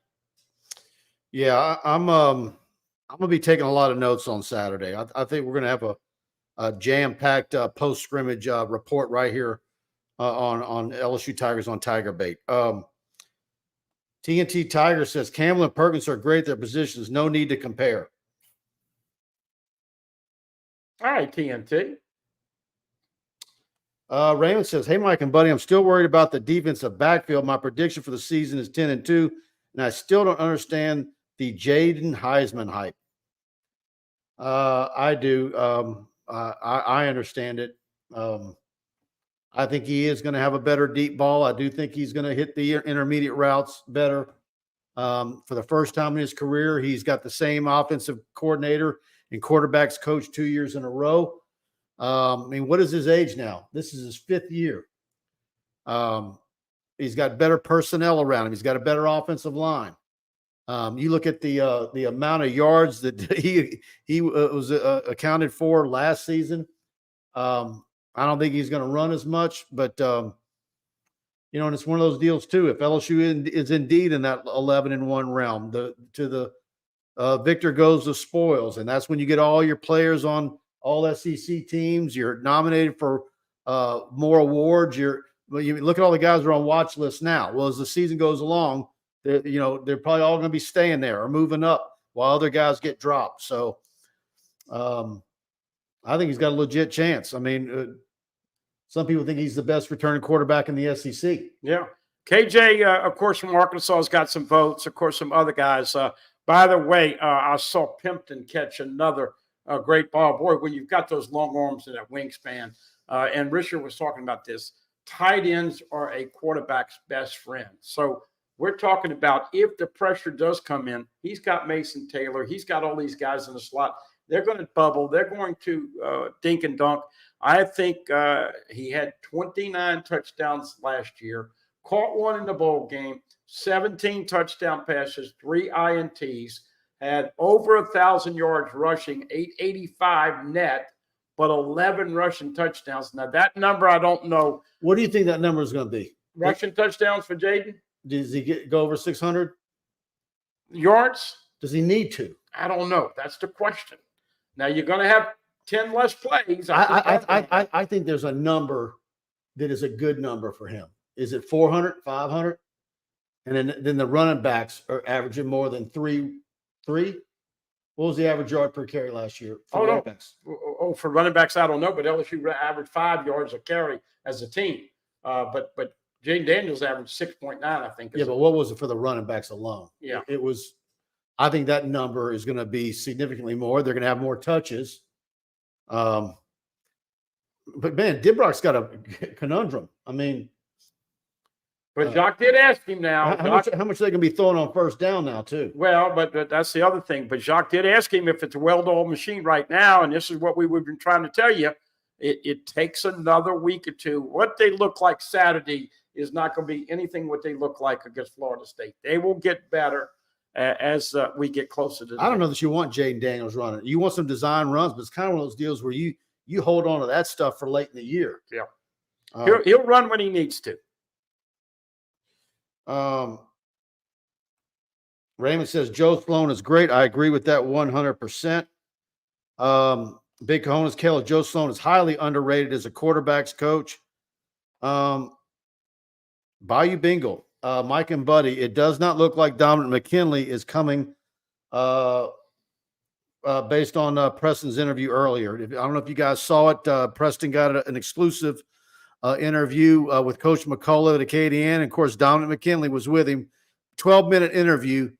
Yeah, I'm going to be taking a lot of notes on Saturday. I think we're going to have a jam-packed post-scrimmage report right here on LSU Tigers on TigerBait. TNT Tiger says Campbell and Perkins are great at their positions. No need to compare. All right, TNT. Raymond says, hey, Mike and Buddy, I'm still worried about the defensive backfield. My prediction for the season is 10-2 and I still don't understand the Jaden Heisman hype. I do. I understand it. I think he is going to have a better deep ball. I do think he's going to hit the intermediate routes better. For the first time in his career, he's got the same offensive coordinator and quarterbacks coach 2 years in a row. I mean, what is his age now? This is his 5th year. He's got better personnel around him. He's got a better offensive line. You look at the amount of yards that he was accounted for last season. I don't think he's going to run as much, but and it's one of those deals too. If LSU is indeed in that 11-1 realm, the victor goes the spoils, and that's when you get all your players on all SEC teams. You're nominated for more awards. You look at all the guys who are on watch lists now. Well, as the season goes along, they're probably all going to be staying there or moving up while other guys get dropped. So I think he's got a legit chance. I mean, some people think he's the best returning quarterback in the SEC. Yeah. KJ, of course, from Arkansas has got some votes. Of course, some other guys. By the way, I saw Pimpton catch another great ball. Boy, when you've got those long arms and that wingspan, and Richard was talking about this, tight ends are a quarterback's best friend. So we're talking about if the pressure does come in, he's got Mason Taylor. He's got all these guys in the slot. They're going to bubble. They're going to dink and dunk. I think he had 29 touchdowns last year, caught one in the bowl game, 17 touchdown passes, 3 INTs, had over 1,000 yards rushing, 885 net, but 11 rushing touchdowns. Now, that number, I don't know. What do you think that number is going to be? Rushing touchdowns for Jaden? Does he go over 600 yards? Does he need to? I don't know. That's the question. Now, you're going to have 10 less plays. I think there's a number that is a good number for him. Is it 400, 500? And then the running backs are averaging more than three. What was the average yard per carry last year for running backs? For running backs, I don't know, but LSU averaged 5 yards a carry as a team. But Jaden Daniels averaged 6.9, I think. Yeah, but what was it for the running backs alone? Yeah. It was – I think that number is going to be significantly more. They're going to have more touches. But, man, Dibrock's got a conundrum. I mean – but Jacques did ask him now. How much are they going to be throwing on first down now, too? Well, but that's the other thing. But Jacques did ask him if it's a well-oiled machine right now, and this is what we've been trying to tell you. It takes another week or two. What they look like Saturday is not going to be anything what they look like against Florida State. They will get better as we get closer to I don't know that you want Jaden Daniels running. You want some design runs, but it's kind of one of those deals where you hold on to that stuff for late in the year. Yeah. He'll run when he needs to. Raymond says Joe Sloan is great. I agree with that 100%. Big Cojones Keller, Joe Sloan is highly underrated as a quarterback's coach. Bayou Bingle, Mike and Buddy, it does not look like Dominic McKinley is coming based on Preston's interview earlier. I don't know if you guys saw it. Preston got an exclusive interview with Coach McCullough at Acadiana. And of course, Dominic McKinley was with him. 12-minute interview.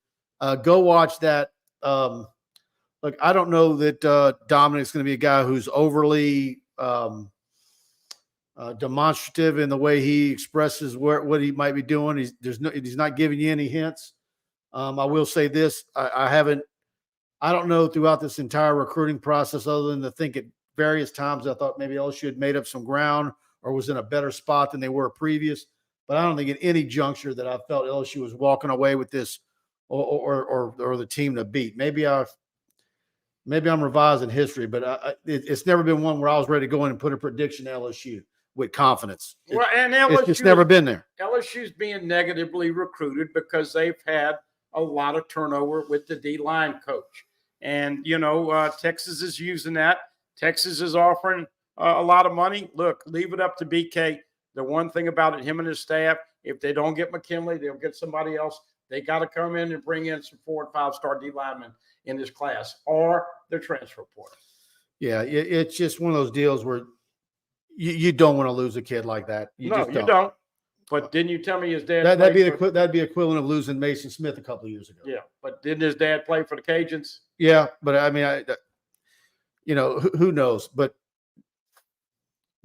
Go watch that. Look, I don't know that Dominic's going to be a guy who's overly demonstrative in the way he expresses what he might be doing. He's not giving you any hints. I will say this: I don't know throughout this entire recruiting process, other than to think at various times I thought maybe LSU had made up some ground or was in a better spot than they were previous. But I don't think at any juncture that I felt LSU was walking away with this or the team to beat. Maybe I'm revising history, but it's never been one where I was ready to go in and put a prediction to LSU with confidence. Well, and LSU, it's just never been there. LSU's being negatively recruited because they've had a lot of turnover with the D-line coach. And, Texas is using that. Texas is offering a lot of money. Look, leave it up to BK. The one thing about it, him and his staff, if they don't get McKinley, they'll get somebody else. They got to come in and bring in some 4- and 5-star D linemen in this class or the transfer portal. Yeah, it's just one of those deals where you don't want to lose a kid like that. You don't. But didn't you tell me his dad? That'd be equivalent of losing Mason Smith a couple of years ago. Yeah, but didn't his dad play for the Cajuns? Yeah, but I mean, who knows? But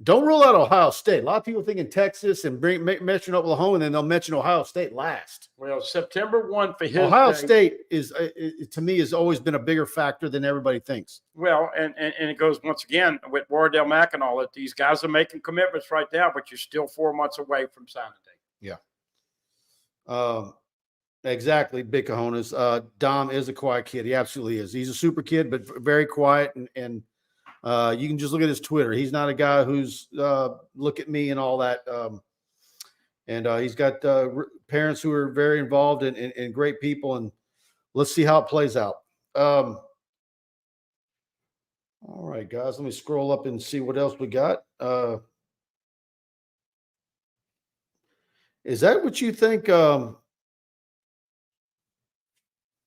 don't rule out Ohio State. A lot of people think in Texas and mention Oklahoma, and then they'll mention Ohio State last. Well, September 1 for his Ohio day. State is to me has always been a bigger factor than everybody thinks. Well, and it goes once again with Wardell Mack and all that. These guys are making commitments right now, but you're still 4 months away from signing day. Yeah. Exactly. Big cojones. Dom is a quiet kid. He absolutely is. He's a super kid, but very quiet. And you can just look at his Twitter. He's not a guy who's look at me and all that. And he's got parents who are very involved and great people. And let's see how it plays out. All right, guys, let me scroll up and see what else we got. Is that what you think?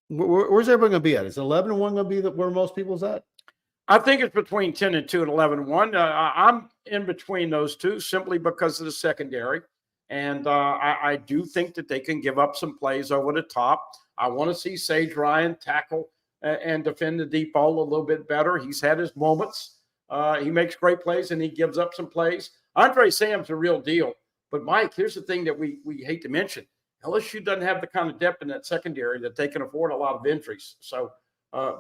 Where's everyone going to be at? Is 11-1 going to be where most people's at? I think it's between 10-2 and 11-1. I'm in between those two simply because of the secondary. And I do think that they can give up some plays over the top. I want to see Sage Ryan tackle and defend the deep ball a little bit better. He's had his moments. He makes great plays and he gives up some plays. Andre Sam's a real deal. But, Mike, here's the thing that we hate to mention. LSU doesn't have the kind of depth in that secondary that they can afford a lot of injuries. So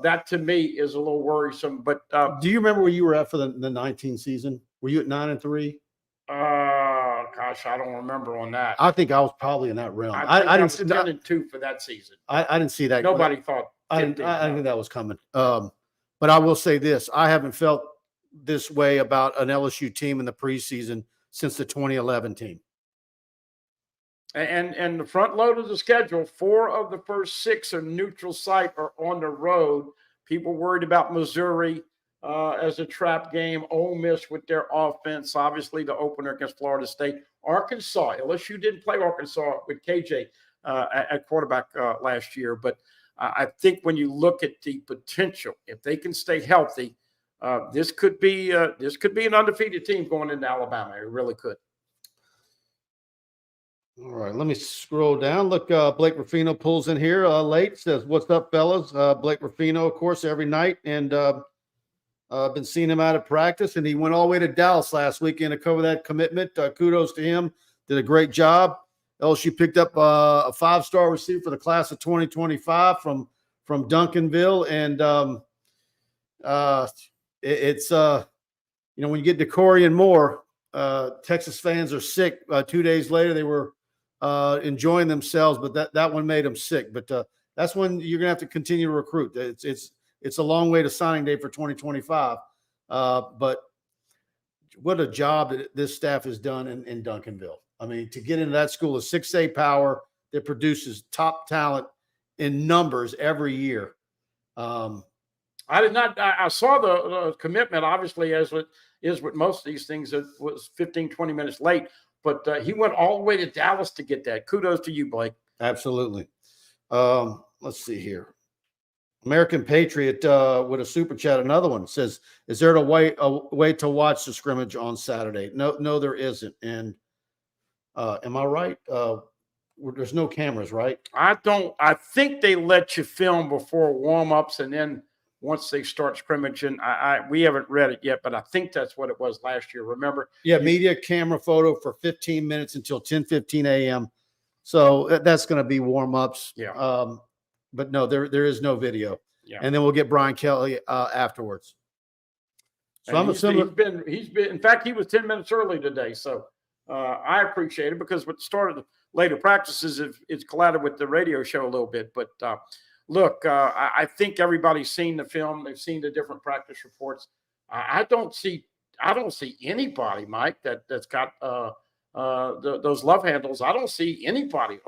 that, to me, is a little worrisome. But do you remember where you were at for the 19 season? Were you at 9-3? Gosh, I don't remember on that. I think I was probably in that realm. I didn't see 10-2 for that season. I didn't see that. Nobody thought. I didn't think that was coming. But I will say this: I haven't felt this way about an LSU team in the preseason since the 2011 team. And the front load of the schedule, 4 of the first 6 are neutral site or on the road. People worried about Missouri as a trap game. Ole Miss with their offense, obviously the opener against Florida State. Arkansas, LSU didn't play Arkansas with KJ at quarterback last year. But I think when you look at the potential, if they can stay healthy, this could be an undefeated team going into Alabama. It really could. All right, let me scroll down. Look, Blake Ruffino pulls in here late. Says, "What's up, fellas?" Blake Ruffino, of course, every night, and I've been seeing him out of practice. And he went all the way to Dallas last weekend to cover that commitment. Kudos to him. Did a great job. LSU picked up a 5-star receiver for the class of 2025 from Duncanville, and it's when you get to Corey and Moore, Texas fans are sick. 2 days later, they were enjoying themselves, but that one made them sick. But that's when you're gonna have to continue to recruit. It's a long way to signing day for 2025. But what a job that this staff has done in Duncanville. I mean, to get into that school of 6A power that produces top talent in numbers every year. I did not. I saw the commitment, obviously, as it is with most of these things. It was 15, 20 minutes late, but he went all the way to Dallas to get that. Kudos to you, Blake. Absolutely. Let's see here. American Patriot with a super chat. Another one says, "Is there a way to watch the scrimmage on Saturday?" No, there isn't. And am I right? There's no cameras, right? I think they let you film before warm-ups, and then once they start scrimmaging, we haven't read it yet, but I think that's what it was last year. Remember? Yeah, media camera photo for 15 minutes until 10:15 a.m. So that's going to be warm-ups. Yeah. But no, there is no video. Yeah. And then we'll get Brian Kelly afterwards. So and I'm assuming he's been. In fact, he was 10 minutes early today. So I appreciate it because with the start of the later practices, it's collided with the radio show a little bit, but. Look, I think everybody's seen the film. They've seen the different practice reports. I don't see anybody, Mike, that's got those love handles. I don't see anybody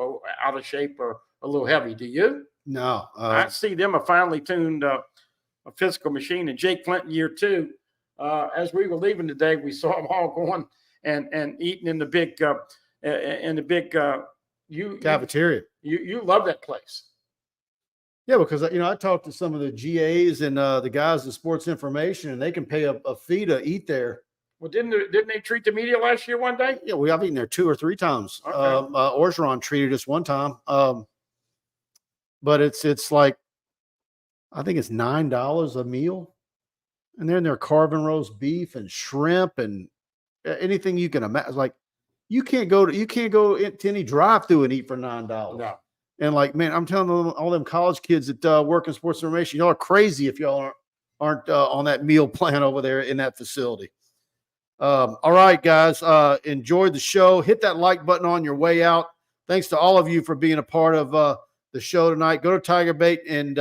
out of shape or a little heavy. Do you? No. I see them a finely tuned a physical machine. And Jake Clinton, year 2, as we were leaving today, we saw them all going and eating in the big cafeteria. You love that place. Yeah, because I talked to some of the GAs and the guys in sports information, and they can pay a fee to eat there Well, didn't they treat the media last year one day? Yeah, I've eaten there 2 or 3 times. Okay. Orgeron treated us one time. But it's like, I think it's $9 a meal. And then they're carving roast beef and shrimp and anything you can imagine. Like, you can't go to any drive-through and eat for $9. No. And like, man, I'm telling them, all them college kids that work in sports information, y'all are crazy if y'all aren't on that meal plan over there in that facility. All right, guys, enjoyed the show. Hit that like button on your way out. Thanks to all of you for being a part of the show tonight. Go to TigerBait and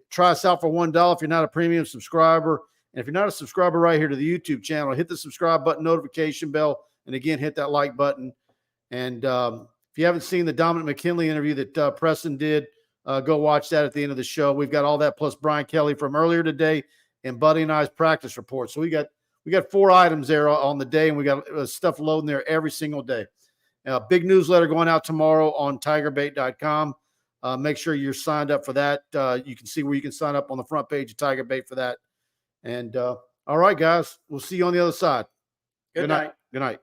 try us out for $1 if you're not a premium subscriber. And if you're not a subscriber right here to the YouTube channel, hit the subscribe button, notification bell, and again, hit that like button. And if you haven't seen the Dominic McKinley interview that Preston did, go watch that at the end of the show. We've got all that plus Brian Kelly from earlier today and Buddy and I's practice report. So we got 4 items there on the day, and we got stuff loading there every single day. Big newsletter going out tomorrow on TigerBait.com. Make sure you're signed up for that. You can see where you can sign up on the front page of TigerBait for that. And all right, guys, we'll see you on the other side. Good night. Good night.